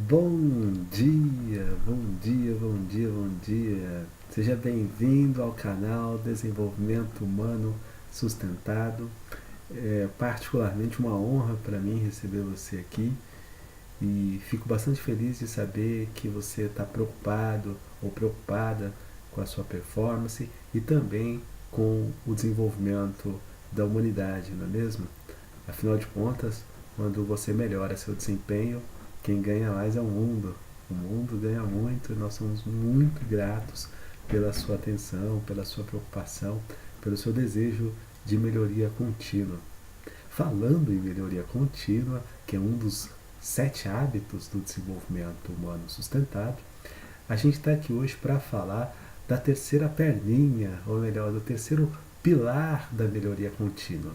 Bom dia, bom dia, bom dia, bom dia. Seja bem-vindo ao canal Desenvolvimento Humano Sustentado. É particularmente uma honra para mim receber você aqui e fico bastante feliz de saber que você está preocupado ou preocupada com a sua performance e também com o desenvolvimento da humanidade, não é mesmo? Afinal de contas, quando você melhora seu desempenho, quem ganha mais é o mundo. O mundo ganha muito e nós somos muito gratos pela sua atenção, pela sua preocupação, pelo seu desejo de melhoria contínua. Falando em melhoria contínua, que é um dos 7 hábitos do desenvolvimento humano sustentado, a gente está aqui hoje para falar da terceira perninha, ou melhor, do terceiro pilar da melhoria contínua.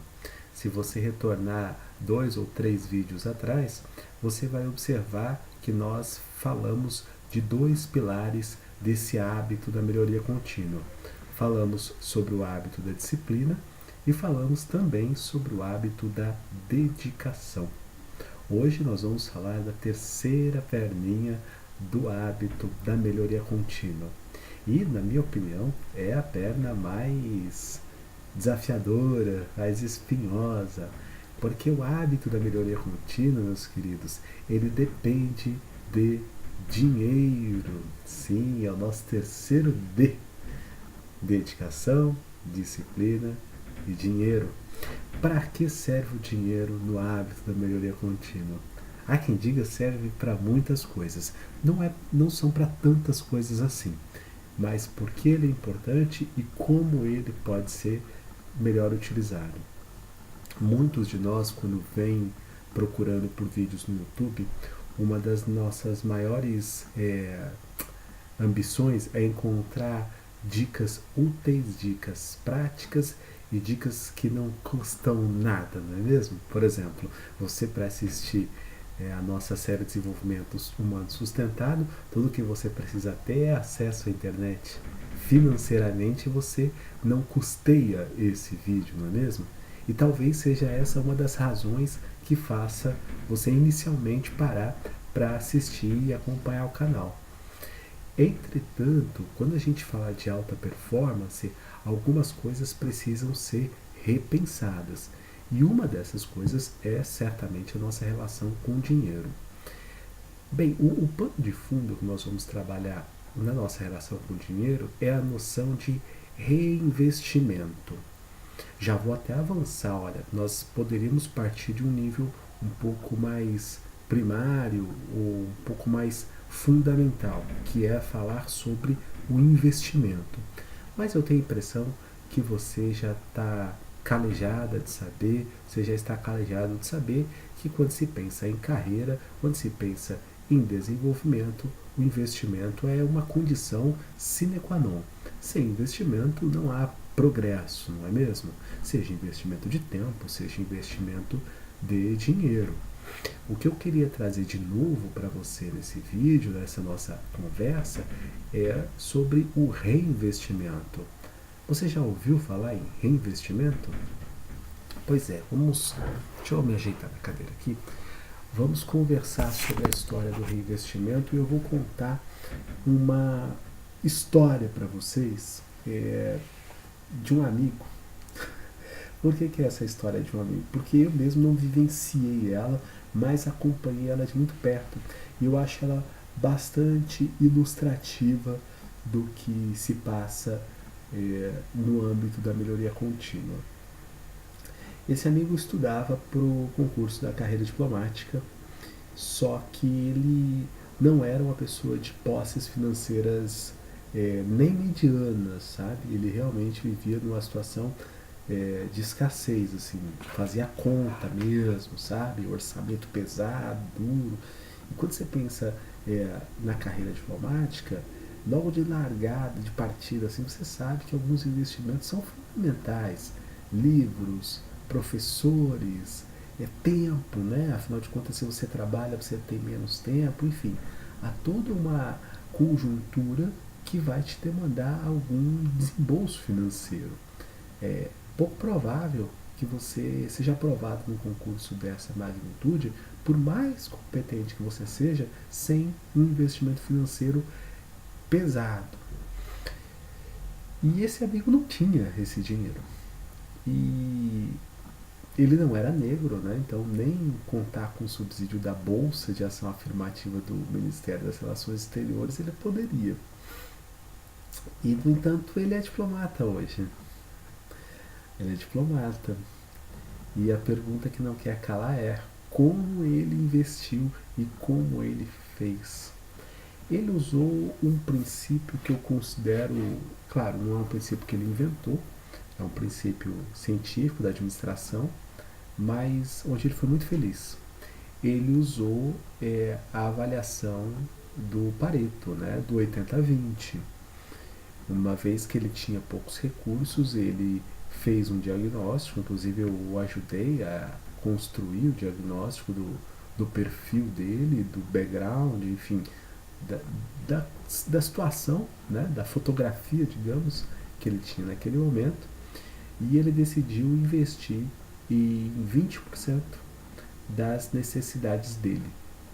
Se você retornar 2 ou 3 vídeos atrás, você vai observar que nós falamos de 2 pilares desse hábito da melhoria contínua. Falamos sobre o hábito da disciplina e falamos também sobre o hábito da dedicação. Hoje nós vamos falar da terceira perninha do hábito da melhoria contínua. E, na minha opinião, é a perna mais desafiadora, mais espinhosa, porque o hábito da melhoria contínua, meus queridos, ele depende de dinheiro. Sim, é o nosso terceiro D: dedicação, disciplina e dinheiro. Para que serve o dinheiro no hábito da melhoria contínua? Há quem diga serve para muitas coisas. Não são para tantas coisas assim, mas por que ele é importante e como ele pode ser melhor utilizado. Muitos de nós, quando vêm procurando por vídeos no YouTube, uma das nossas maiores ambições é encontrar dicas úteis, dicas práticas e dicas que não custam nada, não é mesmo? Por exemplo, você para assistir a nossa série de desenvolvimento humano sustentado, tudo que você precisa ter é acesso à internet. Financeiramente você não custeia esse vídeo, não é mesmo? E talvez seja essa uma das razões que faça você inicialmente parar para assistir e acompanhar o canal. Entretanto, quando a gente fala de alta performance, algumas coisas precisam ser repensadas. E uma dessas coisas é certamente a nossa relação com o dinheiro. Bem, o pano de fundo que nós vamos trabalhar na nossa relação com o dinheiro é a noção de reinvestimento. Já vou até avançar, olha, nós poderíamos partir de um nível um pouco mais primário ou um pouco mais fundamental, que é falar sobre o investimento. Mas eu tenho a impressão que você já está calejada de saber, você já está calejado de saber que quando se pensa em carreira, quando se pensa em desenvolvimento, o investimento é uma condição sine qua non. Sem investimento não há progresso, não é mesmo? Seja investimento de tempo, seja investimento de dinheiro. O que eu queria trazer de novo para você nesse vídeo, nessa nossa conversa, é sobre o reinvestimento. Você já ouviu falar em reinvestimento? Pois é, deixa eu me ajeitar na cadeira aqui. Vamos conversar sobre a história do reinvestimento e eu vou contar uma história para vocês de um amigo. Por que é essa história de um amigo? Porque eu mesmo não vivenciei ela, mas acompanhei ela de muito perto. E eu acho ela bastante ilustrativa do que se passa no âmbito da melhoria contínua. Esse amigo estudava para o concurso da carreira diplomática, só que ele não era uma pessoa de posses financeiras nem medianas, sabe? Ele realmente vivia numa situação de escassez, assim, fazia conta mesmo, sabe? Orçamento pesado, duro. E quando você pensa na carreira diplomática, logo de largada, de partida, assim, você sabe que alguns investimentos são fundamentais. Livros, professores, tempo, né? Afinal de contas, se você trabalha, você tem menos tempo, enfim. Há toda uma conjuntura que vai te demandar algum desembolso financeiro. É pouco provável que você seja aprovado num concurso dessa magnitude, por mais competente que você seja, sem um investimento financeiro pesado. E esse amigo não tinha esse dinheiro. E ele não era negro, né? Então nem contar com o subsídio da Bolsa de Ação Afirmativa do Ministério das Relações Exteriores ele poderia. E, no entanto, ele é diplomata hoje. Ele é diplomata. E a pergunta que não quer calar é como ele investiu e como ele fez. Ele usou um princípio que eu considero, claro, não é um princípio que ele inventou, é um princípio científico da administração, mas onde ele foi muito feliz. Ele usou a avaliação do Pareto, né, do 80-20. Uma vez que ele tinha poucos recursos, ele fez um diagnóstico, inclusive eu o ajudei a construir o diagnóstico do perfil dele, do background, enfim, da, da situação, né, da fotografia, digamos, que ele tinha naquele momento, e ele decidiu investir em 20% das necessidades dele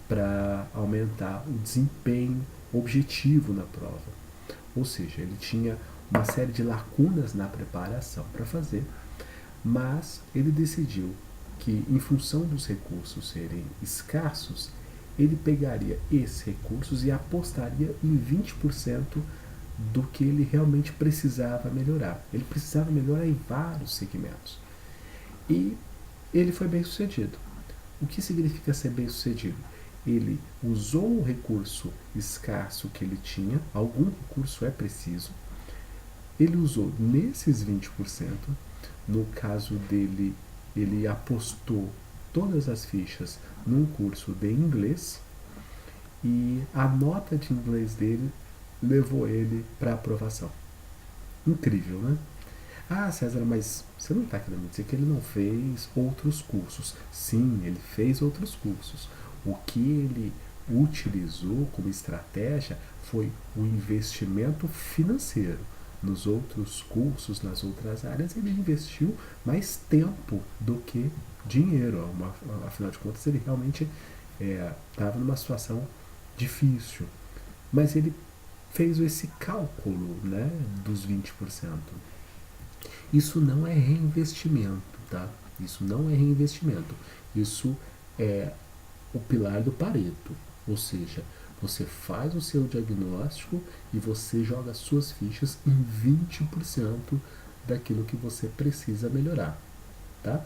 para aumentar o desempenho objetivo na prova. Ou seja, ele tinha uma série de lacunas na preparação para fazer, mas ele decidiu que, em função dos recursos serem escassos, ele pegaria esses recursos e apostaria em 20% do que ele realmente precisava melhorar. Ele precisava melhorar em vários segmentos. E ele foi bem sucedido. O que significa ser bem sucedido? Ele usou o recurso escasso que ele tinha, algum recurso é preciso, ele usou nesses 20%, no caso dele, ele apostou todas as fichas num curso de inglês e a nota de inglês dele levou ele para aprovação. Incrível, né? Ah, César, mas você não está querendo dizer que ele não fez outros cursos. Sim, ele fez outros cursos. O que ele utilizou como estratégia foi o investimento financeiro. Nos outros cursos, nas outras áreas, ele investiu mais tempo do que dinheiro. Afinal de contas, ele realmente estava numa situação difícil. Mas ele fez esse cálculo, né, dos 20%. Isso não é reinvestimento, tá? Isso não é reinvestimento. Isso é o pilar do Pareto. Ou seja, você faz o seu diagnóstico e você joga as suas fichas em 20% daquilo que você precisa melhorar, tá?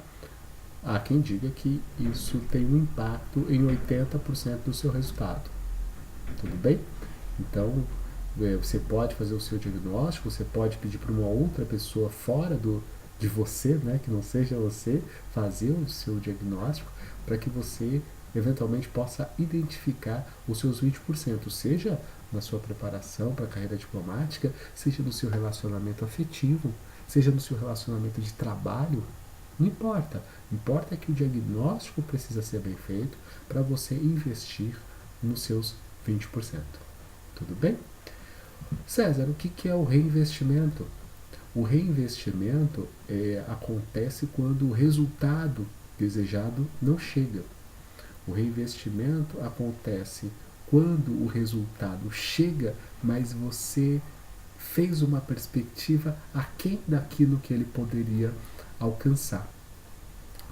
Há quem diga que isso tem um impacto em 80% do seu resultado. Tudo bem? Então, você pode fazer o seu diagnóstico, você pode pedir para uma outra pessoa fora de você, né, que não seja você, fazer o seu diagnóstico para que você eventualmente possa identificar os seus 20%, seja na sua preparação para a carreira diplomática, seja no seu relacionamento afetivo, seja no seu relacionamento de trabalho, não importa. Importa que o diagnóstico precisa ser bem feito para você investir nos seus 20%. Tudo bem? César, o que é o reinvestimento? O reinvestimento acontece quando o resultado desejado não chega. O reinvestimento acontece quando o resultado chega, mas você fez uma perspectiva aquém daquilo que ele poderia alcançar.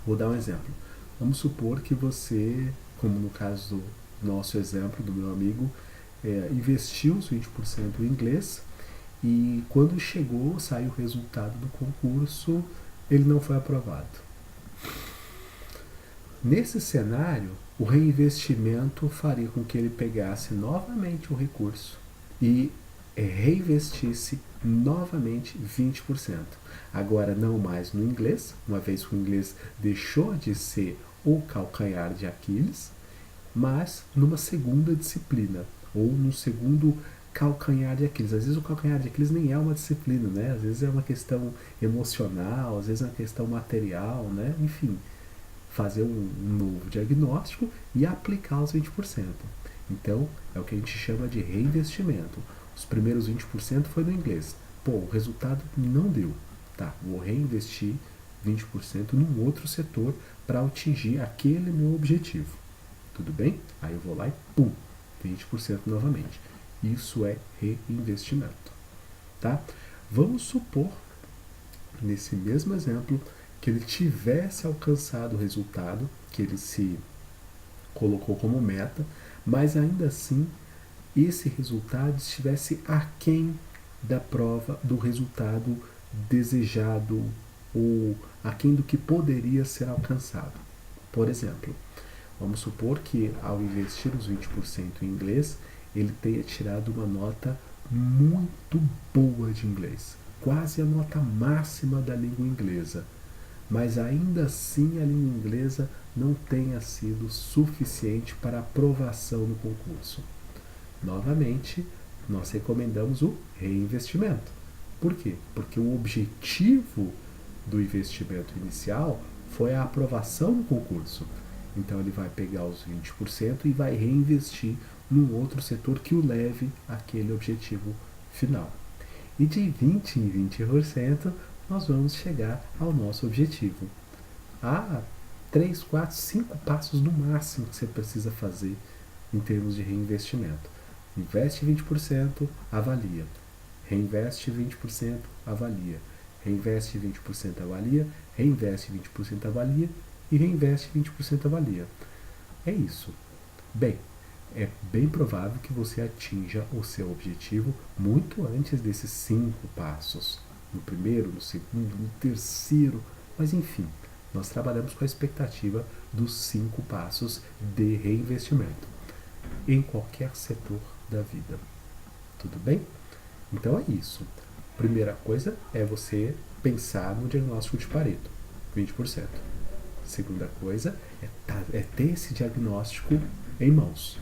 Vou dar um exemplo. Vamos supor que você, como no caso do nosso exemplo, do meu amigo, investiu os 20% em inglês e quando chegou, saiu o resultado do concurso, ele não foi aprovado. Nesse cenário, o reinvestimento faria com que ele pegasse novamente o recurso e reinvestisse novamente 20%. Agora não mais no inglês, uma vez que o inglês deixou de ser o calcanhar de Aquiles, mas numa segunda disciplina, ou num segundo calcanhar de Aquiles. Às vezes o calcanhar de Aquiles nem é uma disciplina, né? Às vezes é uma questão emocional, às vezes é uma questão material, né? Enfim, fazer um novo diagnóstico e aplicar os 20%. Então, é o que a gente chama de reinvestimento. Os primeiros 20% foi no inglês. Pô, o resultado não deu. Tá, vou reinvestir 20% num outro setor para atingir aquele meu objetivo. Tudo bem? Aí eu vou lá e pum, 20% novamente. Isso é reinvestimento, tá? Vamos supor, nesse mesmo exemplo, que ele tivesse alcançado o resultado que ele se colocou como meta, mas ainda assim esse resultado estivesse aquém da prova, do resultado desejado ou aquém do que poderia ser alcançado. Por exemplo, vamos supor que ao investir os 20% em inglês, ele tenha tirado uma nota muito boa de inglês, quase a nota máxima da língua inglesa, mas ainda assim a língua inglesa não tenha sido suficiente para aprovação no concurso. Novamente, nós recomendamos o reinvestimento. Por quê? Porque o objetivo do investimento inicial foi a aprovação no concurso. Então ele vai pegar os 20% e vai reinvestir num outro setor que o leve àquele objetivo final. E de 20 em 20% nós vamos chegar ao nosso objetivo. Há 3, 4, 5 passos no máximo que você precisa fazer em termos de reinvestimento. Investe 20%, avalia. Reinveste 20%, avalia. Reinveste 20%, avalia. Reinveste 20%, avalia. E reinveste 20%, avalia. É isso. Bem, é bem provável que você atinja o seu objetivo muito antes desses 5 passos. No primeiro, no segundo, no terceiro, mas enfim, nós trabalhamos com a expectativa dos 5 passos de reinvestimento em qualquer setor da vida. Tudo bem? Então é isso. Primeira coisa é você pensar no diagnóstico de Pareto, 20%. Segunda coisa é ter esse diagnóstico em mãos.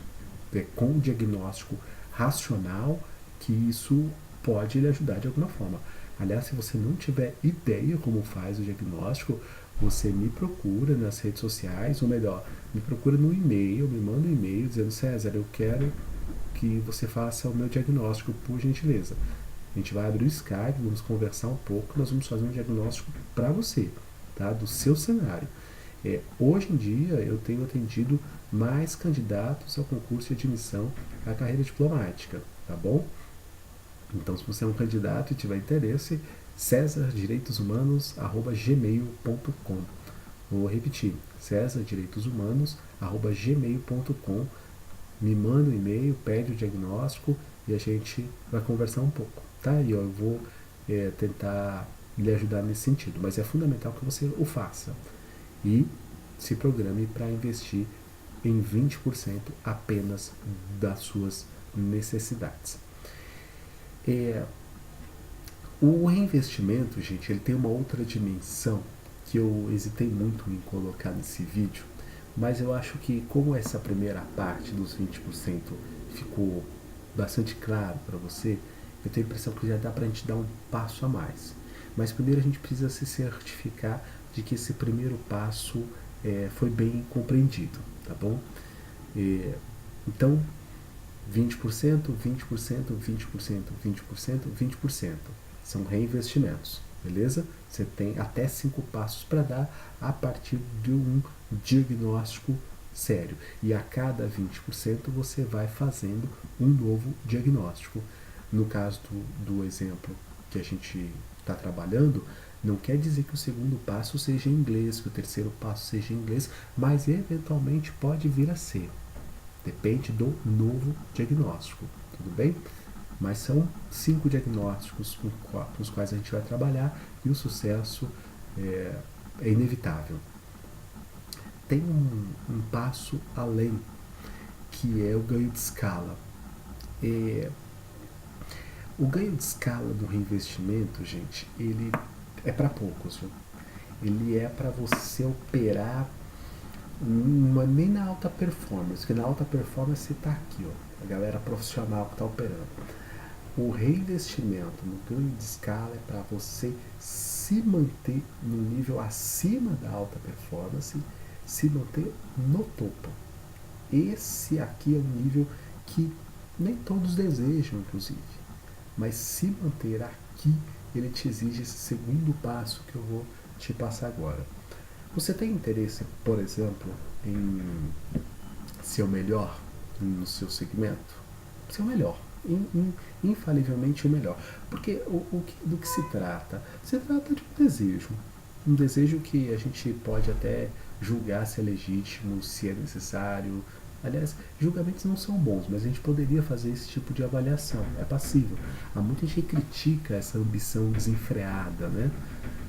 É com o diagnóstico racional que isso pode lhe ajudar de alguma forma. Aliás, se você não tiver ideia como faz o diagnóstico, você me procura nas redes sociais, ou melhor, me procura no e-mail, me manda um e-mail dizendo: César, eu quero que você faça o meu diagnóstico, por gentileza. A gente vai abrir o Skype, vamos conversar um pouco, nós vamos fazer um diagnóstico para você, tá? Do seu cenário. Hoje em dia eu tenho atendido mais candidatos ao concurso de admissão à carreira diplomática, tá bom? Então, se você é um candidato e tiver interesse, cesardireitoshumanos@gmail.com. Vou repetir, cesardireitoshumanos@gmail.com. Me manda um e-mail, pede o diagnóstico e a gente vai conversar um pouco, tá? E eu vou tentar lhe ajudar nesse sentido, mas é fundamental que você o faça e se programe para investir em 20% apenas das suas necessidades. O reinvestimento, gente, ele tem uma outra dimensão que eu hesitei muito em colocar nesse vídeo, mas eu acho que como essa primeira parte dos 20% ficou bastante claro para você, eu tenho a impressão que já dá para a gente dar um passo a mais. Mas primeiro a gente precisa se certificar de que esse primeiro passo foi bem compreendido, tá bom? Então, 20%, 20%, 20%, 20%, 20%. São reinvestimentos, beleza? Você tem até 5 passos para dar a partir de um diagnóstico sério. E a cada 20% você vai fazendo um novo diagnóstico. No caso do exemplo que a gente está trabalhando, não quer dizer que o segundo passo seja em inglês, que o terceiro passo seja em inglês, mas eventualmente pode vir a ser. Depende do novo diagnóstico, tudo bem? Mas são 5 diagnósticos com os quais a gente vai trabalhar e o sucesso é inevitável. Tem um passo além, que é o ganho de escala. O ganho de escala do reinvestimento, gente, ele é para poucos, viu? Ele é para você operar nem na alta performance, porque na alta performance está aqui, ó, a galera profissional que está operando. O reinvestimento no ganho de escala é para você se manter no nível acima da alta performance, se manter no topo. Esse aqui é um nível que nem todos desejam, inclusive, mas se manter aqui, ele te exige esse segundo passo que eu vou te passar agora. Você tem interesse, por exemplo, em ser o melhor no seu segmento? Ser o melhor. Infalivelmente o melhor. Porque do que se trata? Se trata de um desejo. Um desejo que a gente pode até julgar se é legítimo, se é necessário. Aliás, julgamentos não são bons, mas a gente poderia fazer esse tipo de avaliação. É passível. Há muita gente que critica essa ambição desenfreada, né?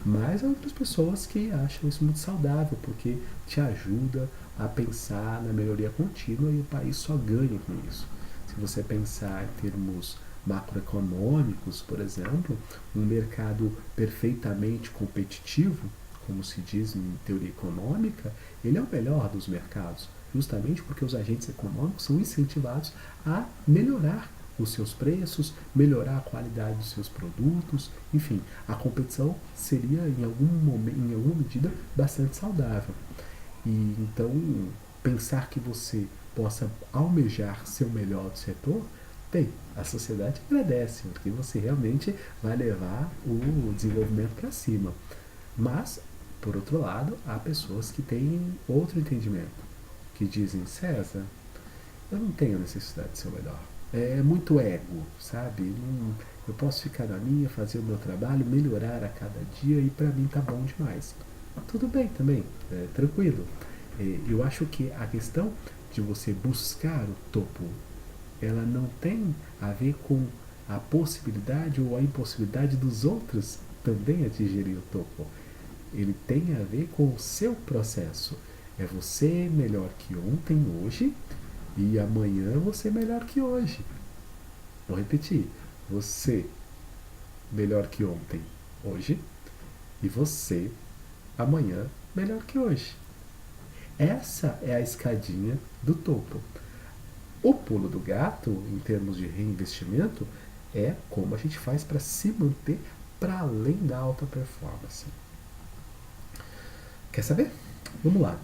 Mas há outras pessoas que acham isso muito saudável, porque te ajuda a pensar na melhoria contínua e o país só ganha com isso. Se você pensar em termos macroeconômicos, por exemplo, um mercado perfeitamente competitivo, como se diz em teoria econômica, ele é o melhor dos mercados, justamente porque os agentes econômicos são incentivados a melhorar os seus preços, melhorar a qualidade dos seus produtos, enfim, a competição seria em algum momento, em alguma medida, bastante saudável. E então pensar que você possa almejar ser o melhor do setor, bem, a sociedade agradece, porque você realmente vai levar o desenvolvimento para cima. Mas, por outro lado, há pessoas que têm outro entendimento, que dizem, César, eu não tenho necessidade de ser o melhor. É muito ego, sabe? Eu posso ficar na minha, fazer o meu trabalho, melhorar a cada dia e para mim tá bom demais. Tudo bem também, tranquilo. Eu acho que a questão de você buscar o topo, ela não tem a ver com a possibilidade ou a impossibilidade dos outros também atingirem o topo. Ele tem a ver com o seu processo. É você melhor que ontem, hoje, e amanhã você melhor que hoje. Vou repetir. Você melhor que ontem, hoje, e você amanhã melhor que hoje. Essa é a escadinha do topo. O pulo do gato, em termos de reinvestimento, é como a gente faz para se manter para além da alta performance. Quer saber? Vamos lá.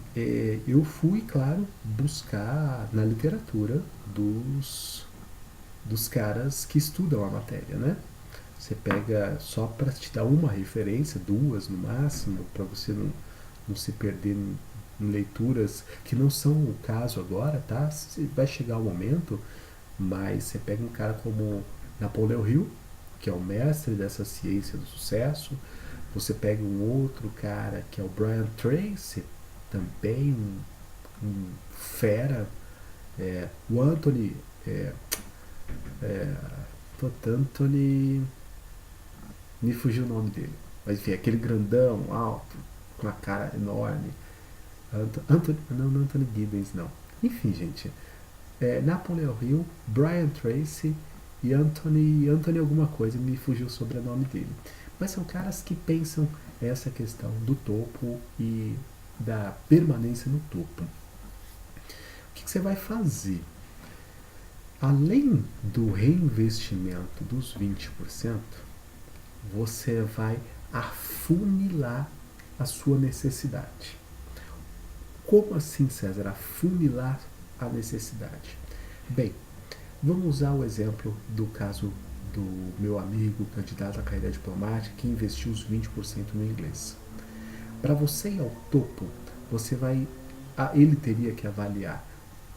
Eu fui, claro, buscar na literatura dos caras que estudam a matéria, né? Você pega só para te dar uma referência, duas no máximo, para você não se perder em leituras que não são o caso agora, tá? Vai chegar o momento, mas você pega um cara como Napoleon Hill, que é o mestre dessa ciência do sucesso. Você pega um outro cara que é o Brian Tracy, também um fera. O Anthony. É, Anthony. Me fugiu o nome dele. Mas enfim, aquele grandão, alto, com uma cara enorme. Não Anthony Giddens, não. Enfim, gente. Napoleon Hill, Brian Tracy e Anthony alguma coisa, me fugiu o sobrenome dele. Mas são caras que pensam essa questão do topo e da permanência no topo. O que você vai fazer? Além do reinvestimento dos 20%, você vai afunilar a sua necessidade. Como assim, César? Afunilar a necessidade? Bem, vamos usar o exemplo do caso do meu amigo candidato à carreira diplomática que investiu os 20% no inglês. Para você ir ao topo, ele teria que avaliar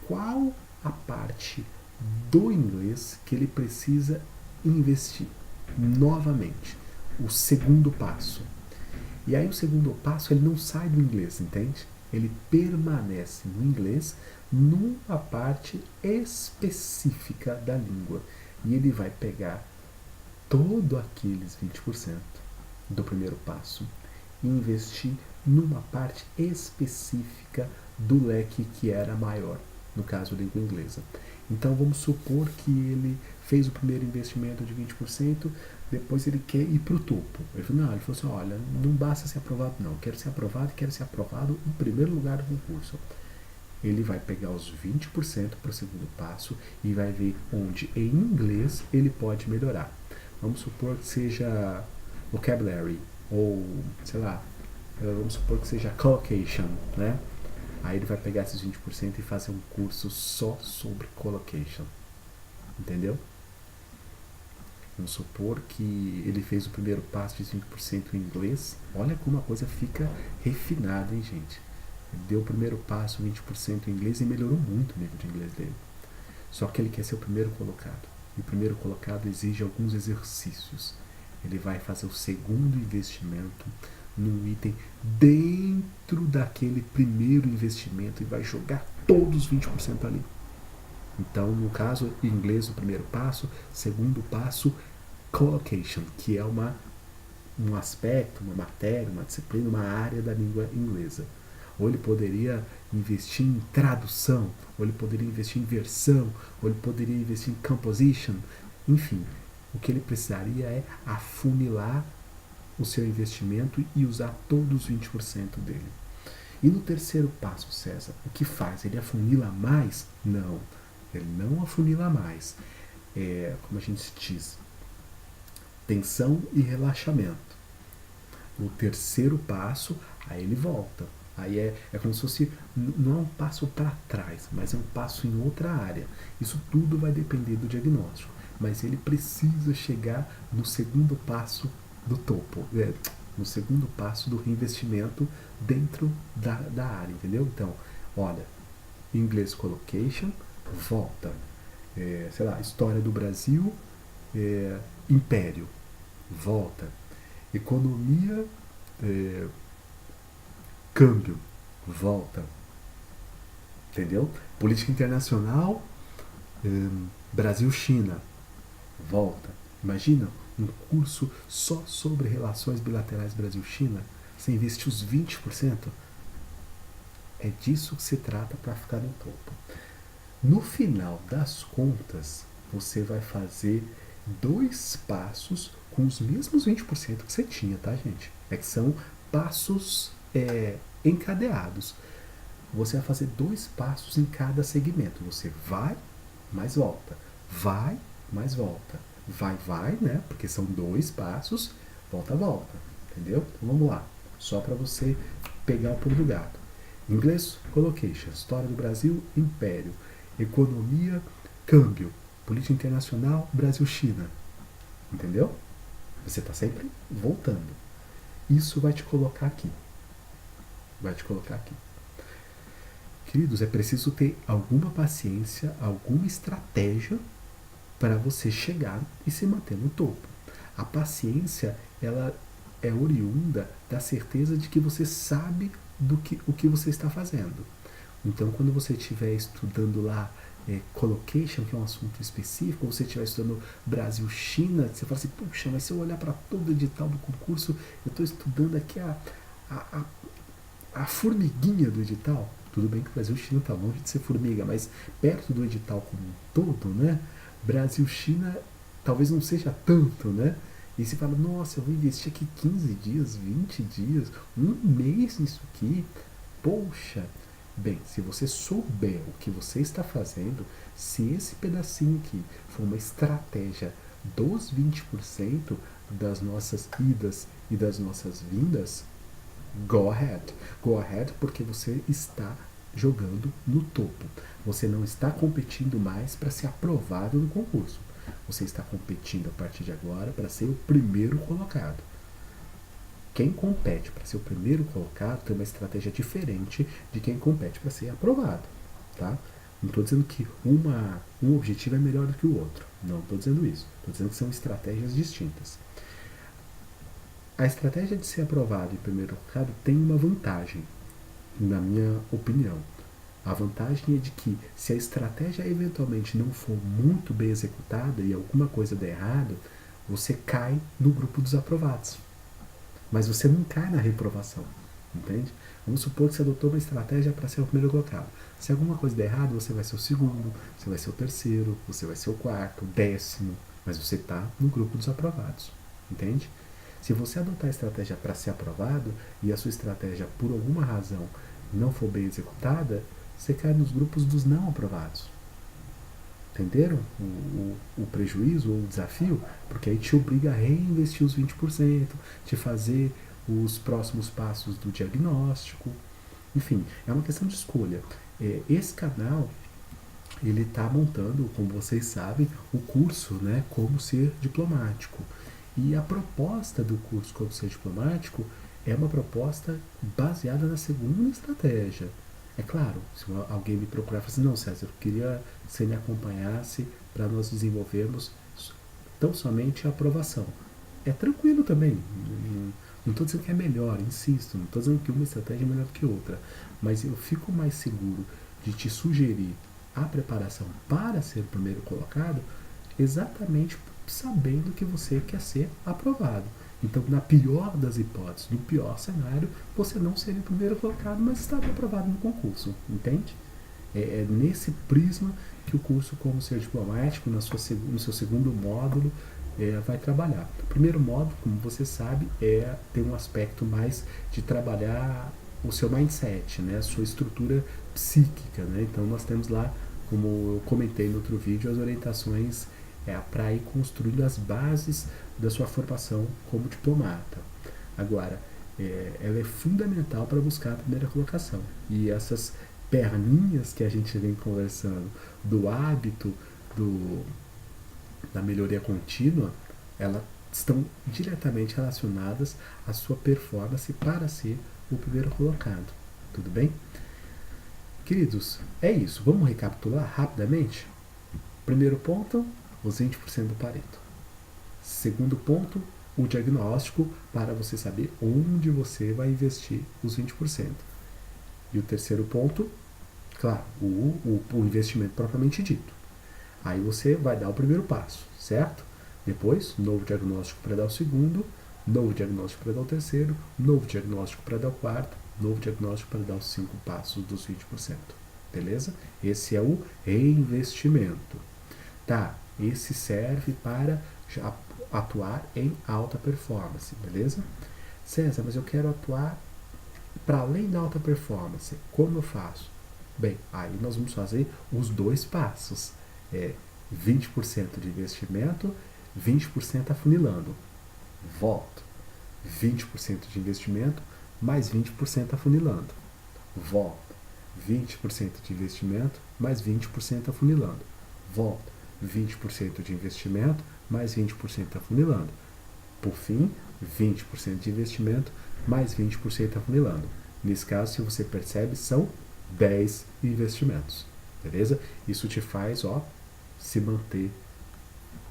qual a parte do inglês que ele precisa investir novamente. O segundo passo. E aí o segundo passo, ele não sai do inglês, entende? Ele permanece no inglês numa parte específica da língua. E ele vai pegar todo aqueles 20% do primeiro passo e investir numa parte específica do leque que era maior, no caso da língua inglesa. Então vamos supor que ele fez o primeiro investimento de 20%, depois ele quer ir para o topo. Ele falou assim, olha, não basta ser aprovado não, eu quero ser aprovado e quero ser aprovado em primeiro lugar do concurso. Ele vai pegar os 20% para o segundo passo e vai ver onde em inglês ele pode melhorar. Vamos supor que seja vocabulary, ou sei lá, vamos supor que seja collocation, né? Aí ele vai pegar esses 20% e fazer um curso só sobre collocation. Entendeu? Vamos supor que ele fez o primeiro passo de 5% em inglês. Olha como a coisa fica refinada, hein, gente? Ele deu o primeiro passo, 20% em inglês, e melhorou muito o nível de inglês dele. Só que ele quer ser o primeiro colocado. E o primeiro colocado exige alguns exercícios. Ele vai fazer o segundo investimento num item dentro daquele primeiro investimento e vai jogar todos os 20% ali. Então, no caso, em inglês, o primeiro passo. Segundo passo, collocation, que é um aspecto, uma matéria, uma disciplina, uma área da língua inglesa. Ou ele poderia investir em tradução, ou ele poderia investir em versão, ou ele poderia investir em composition. Enfim, o que ele precisaria é afunilar o seu investimento e usar todos os 20% dele. E no terceiro passo, César, o que faz? Ele afunila mais? Não, ele não afunila mais. Como a gente diz, tensão e relaxamento. No terceiro passo, aí ele volta. Aí é como se fosse, não é um passo para trás, mas é um passo em outra área. Isso tudo vai depender do diagnóstico, mas ele precisa chegar no segundo passo do topo, no segundo passo do reinvestimento dentro da área, entendeu? Então, olha, inglês collocation, volta. Sei lá, história do Brasil, império, volta. Economia, câmbio, volta. Entendeu? Política internacional, Brasil-China, volta. Imagina um curso só sobre relações bilaterais Brasil-China, você investir os 20%. É disso que se trata para ficar no topo. No final das contas, você vai fazer 2 passos com os mesmos 20% que você tinha, tá, gente? É que são passos encadeados. Você vai fazer 2 passos em cada segmento. Você vai, mais volta. Vai, mais volta. Vai, né? Porque são 2 passos, volta. Entendeu? Então vamos lá. Só para você pegar o pulo do gato. Inglês, collocation. História do Brasil, império. Economia, câmbio. Política internacional, Brasil-China. Entendeu? Você está sempre voltando. Isso vai te colocar aqui. Queridos, é preciso ter alguma paciência, alguma estratégia para você chegar e se manter no topo. A paciência, ela é oriunda da certeza de que você sabe o que você está fazendo. Então, quando você estiver estudando lá collocation, que é um assunto específico, ou você estiver estudando Brasil-China, você fala assim, puxa, mas se eu olhar para todo o edital do concurso, eu estou estudando aqui a formiguinha do edital. Tudo bem que o Brasil-China está longe de ser formiga, mas perto do edital como um todo, né? Brasil-China talvez não seja tanto, né? E você fala, nossa, eu vou investir aqui 15 dias, 20 dias, um mês nisso aqui. Poxa, bem, se você souber o que você está fazendo, se esse pedacinho aqui for uma estratégia dos 20% das nossas idas e das nossas vindas, go ahead. Go ahead porque você está jogando no topo. Você não está competindo mais para ser aprovado no concurso. Você está competindo a partir de agora para ser o primeiro colocado. Quem compete para ser o primeiro colocado tem uma estratégia diferente de quem compete para ser aprovado, tá? Não estou dizendo que um objetivo é melhor do que o outro. Não estou dizendo isso. Estou dizendo que são estratégias distintas. A estratégia de ser aprovado em primeiro colocado tem uma vantagem, na minha opinião. A vantagem é de que, se a estratégia eventualmente não for muito bem executada e alguma coisa der errado, você cai no grupo dos aprovados. Mas você não cai na reprovação, entende? Vamos supor que você adotou uma estratégia para ser o primeiro colocado. Se alguma coisa der errado, você vai ser o segundo, você vai ser o terceiro, você vai ser o quarto, o 10º, mas você está no grupo dos aprovados, entende? Se você adotar a estratégia para ser aprovado e a sua estratégia, por alguma razão, não for bem executada, você cai nos grupos dos não aprovados. Entenderam o prejuízo ou o desafio? Porque aí te obriga a reinvestir os 20%, te fazer os próximos passos do diagnóstico. Enfim, é uma questão de escolha. Esse canal ele está montando, como vocês sabem, o curso, né, Como Ser Diplomático. E a proposta do curso Como Ser Diplomático é uma proposta baseada na segunda estratégia. É claro, se alguém me procurar e falar assim, não, César, eu queria que você me acompanhasse para nós desenvolvermos tão somente a aprovação. É tranquilo também. Não estou dizendo que é melhor, insisto, não estou dizendo que uma estratégia é melhor do que outra, mas eu fico mais seguro de te sugerir a preparação para ser o primeiro colocado exatamente sabendo que você quer ser aprovado. Então, na pior das hipóteses, no pior cenário, você não seria o primeiro colocado, mas estaria aprovado no concurso, entende? É nesse prisma que o curso Como Ser Diplomático, no seu segundo módulo, vai trabalhar. O primeiro módulo, como você sabe, tem um aspecto mais de trabalhar o seu mindset, né, a sua estrutura psíquica. Né? Então, nós temos lá, como eu comentei no outro vídeo, as orientações para ir construindo as bases da sua formação como diplomata. Agora, ela é fundamental para buscar a primeira colocação. E essas perninhas que a gente vem conversando do hábito, da melhoria contínua, elas estão diretamente relacionadas à sua performance para ser o primeiro colocado. Tudo bem? Queridos, é isso. Vamos recapitular rapidamente? Primeiro ponto, os 20% do Pareto. Segundo ponto, o diagnóstico para você saber onde você vai investir os 20%. E o terceiro ponto, claro, o investimento propriamente dito. Aí você vai dar o primeiro passo, certo? Depois, novo diagnóstico para dar o segundo, novo diagnóstico para dar o terceiro, novo diagnóstico para dar o quarto, novo diagnóstico para dar os 5 passos dos 20%. Beleza? Esse é o reinvestimento. Tá, esse serve para atuar em alta performance, beleza? César, mas eu quero atuar para além da alta performance. Como eu faço? Bem, aí nós vamos fazer os 2 passos. 20% de investimento, 20% afunilando. Volto. 20% de investimento, mais 20% afunilando. Volto. 20% de investimento, mais 20% afunilando. Volto. 20% de investimento, mais 20% afunilando. Por fim, 20% de investimento, mais 20% afunilando. Nesse caso, se você percebe, são 10 investimentos. Beleza? Isso te faz se manter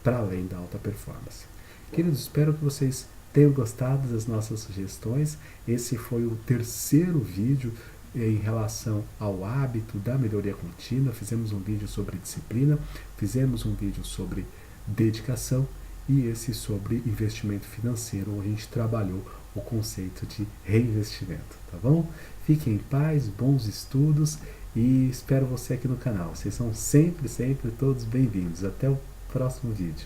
para além da alta performance. Queridos, espero que vocês tenham gostado das nossas sugestões. Esse foi o terceiro vídeo em relação ao hábito da melhoria contínua. Fizemos um vídeo sobre disciplina, fizemos um vídeo sobre dedicação e esse sobre investimento financeiro, onde a gente trabalhou o conceito de reinvestimento, tá bom? Fiquem em paz, bons estudos e espero você aqui no canal. Vocês são sempre todos bem-vindos. Até o próximo vídeo.